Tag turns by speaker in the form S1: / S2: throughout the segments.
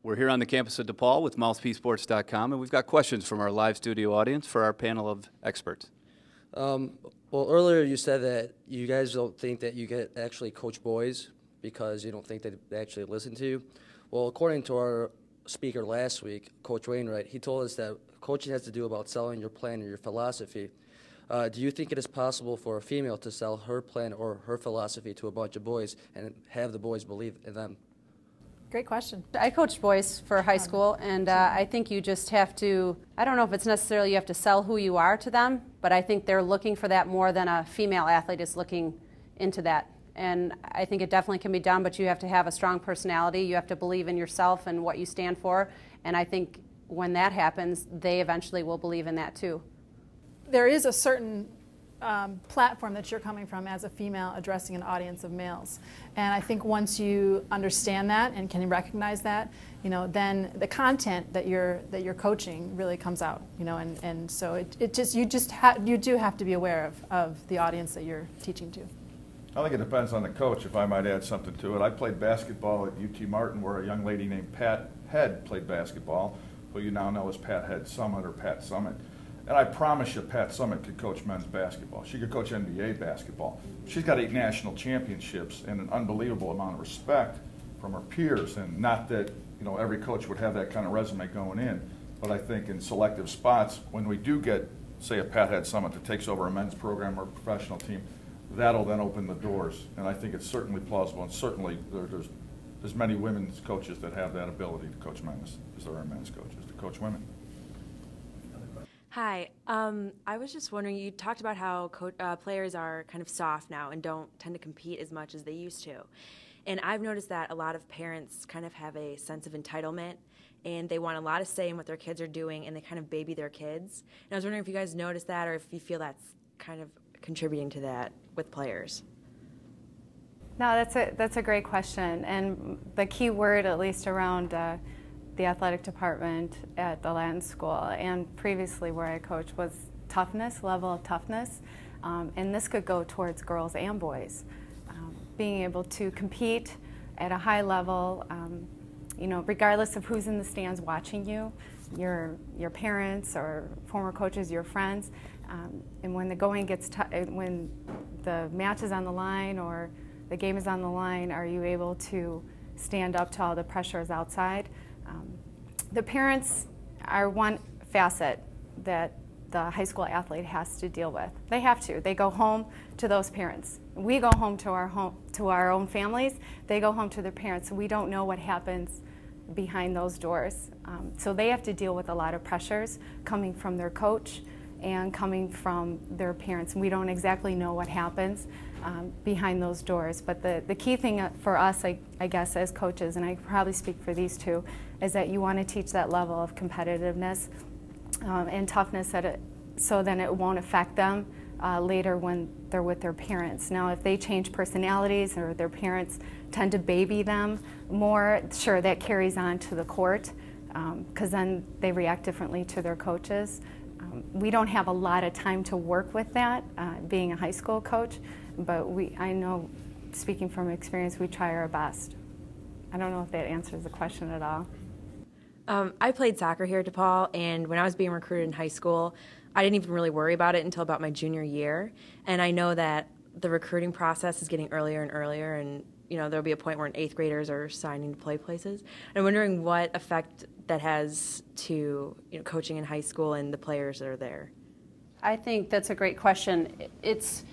S1: We're here on the campus of DePaul with MouthpieceSports.com, and we've got questions from our live studio audience for our panel of experts.
S2: Well, earlier you said that you guys don't think that you can actually coach boys because you don't think they actually listen to you. Well, according to our speaker last week, Coach Wainwright, he told us that coaching has to do about selling your plan or your philosophy. Do you think it is possible for a female to sell her plan or her philosophy to a bunch of boys and have the boys believe in them?
S3: Great question.
S4: I coached boys for high school, and I think you just have to, I don't know if it's necessarily you have to sell who you are to them, but I think they're looking for that more than a female athlete is looking into that. And I think it definitely can be done, but you have to have a strong personality. You have to believe in yourself and what you stand for. And I think when that happens, they eventually will believe in that too.
S3: There is a certain platform that you're coming from as a female addressing an audience of males. And I think once you understand that and can recognize that, then the content that you're coaching really comes out, and so you do have to be aware of the audience that you're teaching to.
S5: I think it depends on the coach, if I might add something to it. I played basketball at UT Martin, where a young lady named Pat Head played basketball, who you now know as Pat Head Summit or Pat Summit. And I promise you, Pat Summit could coach men's basketball. She could coach NBA basketball. She's got 8 national championships and an unbelievable amount of respect from her peers. And not that every coach would have that kind of resume going in, but I think in selective spots, when we do get, say, a Pat Head Summit that takes over a men's program or a professional team, that'll then open the doors. And I think it's certainly plausible, and certainly there's many women's coaches that have that ability to coach men as there are men's coaches to coach women.
S6: Hi. I was just wondering, you talked about how players are kind of soft now and don't tend to compete as much as they used to. And I've noticed that a lot of parents kind of have a sense of entitlement, and they want a lot of say in what their kids are doing, and they kind of baby their kids. And I was wondering if you guys noticed that, or if you feel that's kind of contributing to that with players.
S7: No, that's a great question. And the key word, at least around the athletic department at the Latin School and previously where I coached, was toughness, level of toughness. And this could go towards girls and boys. Being able to compete at a high level, regardless of who's in the stands watching you, your parents or former coaches, your friends. And when the going gets when the match is on the line or the game is on the line, are you able to stand up to all the pressures outside? The parents are one facet that the high school athlete has to deal with. They have to. They go home to those parents. We go home to our own families. They go home to their parents. We don't know what happens behind those doors. So they have to deal with a lot of pressures coming from their coach and coming from their parents. We don't exactly know what happens behind those doors. But the key thing for us, I guess, as coaches, and I probably speak for these two, is that you want to teach that level of competitiveness and toughness so then it won't affect them later when they're with their parents. Now, if they change personalities or their parents tend to baby them more, sure, that carries on to the court because then they react differently to their coaches. We don't have a lot of time to work with that, being a high school coach, but I know, speaking from experience, we try our best. I don't know if that answers the question at all.
S6: I played soccer here at DePaul, and when I was being recruited in high school, I didn't even really worry about it until about my junior year. And I know that the recruiting process is getting earlier and earlier, and there'll be a point where 8th graders are signing to play places. And I'm wondering what effect that has to coaching in high school and the players that are there.
S4: I think that's a great question. It's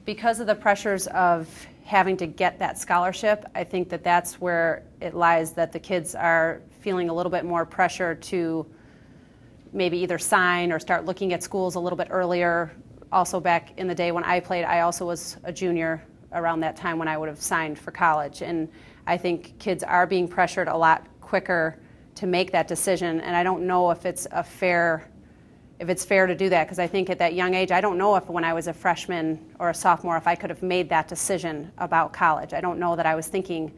S4: because of the pressures of having to get that scholarship. I think that that's where it lies, that the kids are feeling a little bit more pressure to maybe either sign or start looking at schools a little bit earlier. Also, back in the day when I played, I also was a junior around that time when I would have signed for college. And I think kids are being pressured a lot quicker to make that decision. And I don't know if it's fair to do that, because I think at that young age, I don't know if when I was a freshman or a sophomore, if I could have made that decision about college. I don't know that I was thinking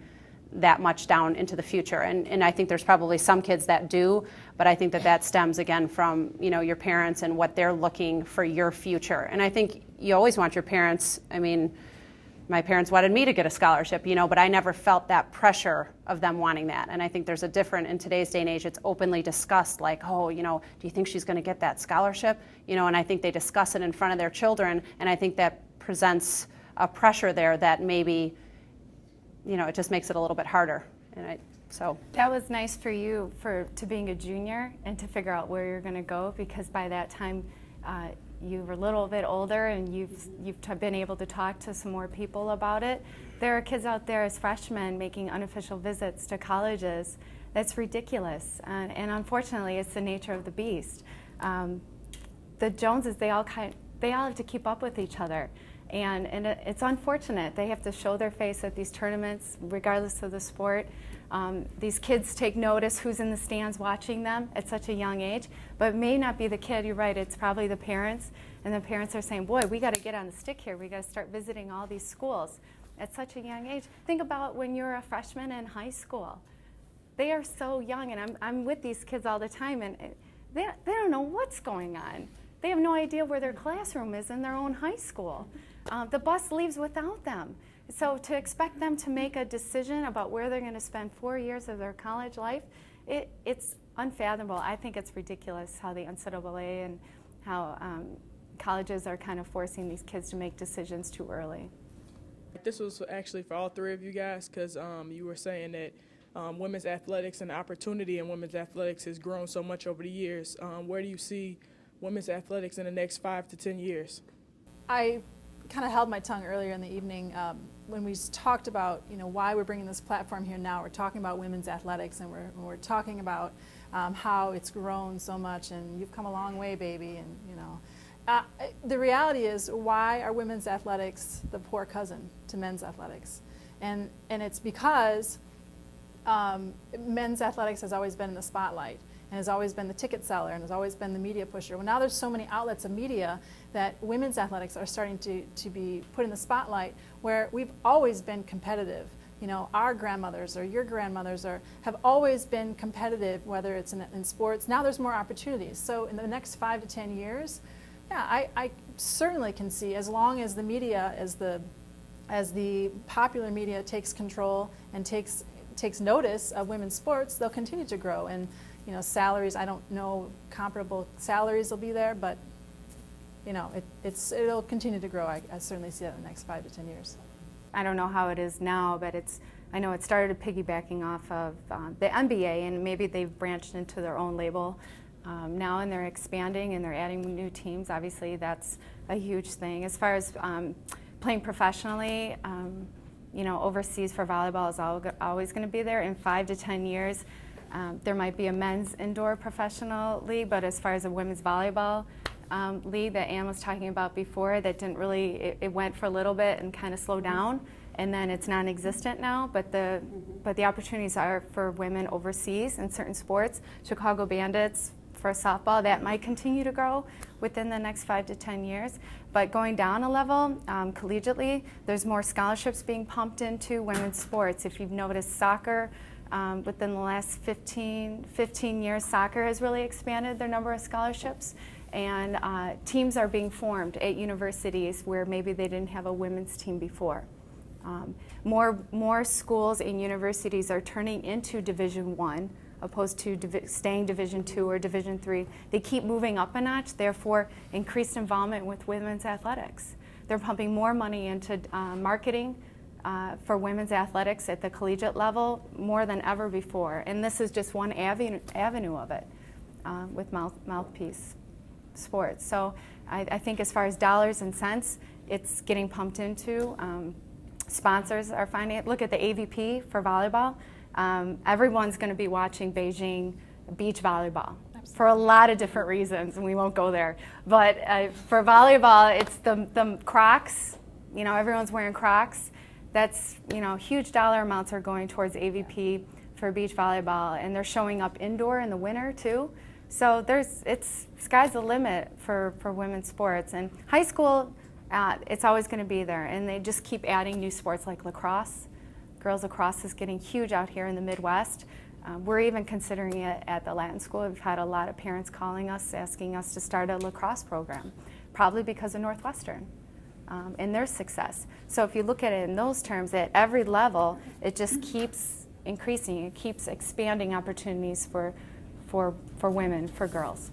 S4: that much down into the future. And I think there's probably some kids that do, but I think that stems again from your parents and what they're looking for your future. And I think you always want your parents, my parents wanted me to get a scholarship, you know, but I never felt that pressure of them wanting that. And I think there's a different, in today's day and age, it's openly discussed, like, oh, you know, do you think she's going to get that scholarship? You know, and I think they discuss it in front of their children, and I think that presents a pressure there that maybe, you know, it just makes it a little bit harder. And so
S7: that was nice for you to being a junior and to figure out where you're going to go, because by that time you were a little bit older and you've been able to talk to some more people about it. There are kids out there as freshmen making unofficial visits to colleges. That's ridiculous, and unfortunately, it's the nature of the beast. The Joneses, they all have to keep up with each other. And it's unfortunate. They have to show their face at these tournaments, regardless of the sport. These kids take notice who's in the stands watching them at such a young age, but it may not be the kid. You're right, it's probably the parents, and the parents are saying, boy, we got to get on the stick here. We got to start visiting all these schools at such a young age. Think about when you're a freshman in high school. They are so young, and I'm with these kids all the time, and they don't know what's going on. They have no idea where their classroom is in their own high school. The bus leaves without them. So to expect them to make a decision about where they're going to spend 4 years of their college life, it's unfathomable. I think it's ridiculous how the NCAA and how colleges are kind of forcing these kids to make decisions too early.
S8: This was actually for all three of you guys, because you were saying that women's athletics and the opportunity in women's athletics has grown so much over the years. Where do you see women's athletics in the next 5 to 10 years?
S3: I kind of held my tongue earlier in the evening when we talked about, you know, why we're bringing this platform here now. We're talking about women's athletics, and we're talking about how it's grown so much, and you've come a long way, baby, and you know. The reality is, why are women's athletics the poor cousin to men's athletics? And it's because men's athletics has always been in the spotlight, and has always been the ticket seller, and has always been the media pusher. Well, now there's so many outlets of media that women's athletics are starting to be put in the spotlight, where we've always been competitive. You know, our grandmothers or your grandmothers have always been competitive, whether it's in sports. Now there's more opportunities. So in the next 5 to 10 years, yeah, I certainly can see, as long as the media, as the popular media takes control and takes notice of women's sports, they'll continue to grow. And you know, salaries, I don't know comparable salaries will be there, but you know, it'll continue to grow. I certainly see that in the next 5 to 10 years.
S7: I don't know how it is now, but I know it started piggybacking off of the NBA, and maybe they've branched into their own label now, and they're expanding and they're adding new teams. Obviously, that's a huge thing. As far as playing professionally, you know, overseas for volleyball is always going to be there. In 5 to 10 years, there might be a men's indoor professional league, but as far as a women's volleyball league that Ann was talking about before, that didn't really, it went for a little bit and kind of slowed down, and then it's non-existent now, but the opportunities are for women overseas in certain sports. Chicago Bandits for softball, that might continue to grow within the next 5 to 10 years. But going down a level, collegiately, there's more scholarships being pumped into women's sports. If you've noticed, soccer, within the last 15 years, soccer has really expanded their number of scholarships, and teams are being formed at universities where maybe they didn't have a women's team before. More schools and universities are turning into Division I, opposed to staying Division II or Division III. They keep moving up a notch, therefore increased involvement with women's athletics. They're pumping more money into marketing for women's athletics at the collegiate level more than ever before. And this is just one avenue of it with Mouthpiece Sports. So I think as far as dollars and cents, it's getting pumped into. Sponsors are finding it. Look at the AVP for volleyball. Everyone's going to be watching Beijing beach volleyball. Absolutely. For a lot of different reasons, and we won't go there. But for volleyball, it's the Crocs. You know, everyone's wearing Crocs. That's, you know, huge dollar amounts are going towards AVP for beach volleyball, and they're showing up indoor in the winter too. So sky's the limit for women's sports. And high school, it's always going to be there, and they just keep adding new sports like lacrosse. Girls lacrosse is getting huge out here in the Midwest. We're even considering it at the Latin School. We've had a lot of parents calling us, asking us to start a lacrosse program, probably because of Northwestern. in their success. So if you look at it in those terms, at every level, it just keeps increasing. It keeps expanding opportunities for women, for girls.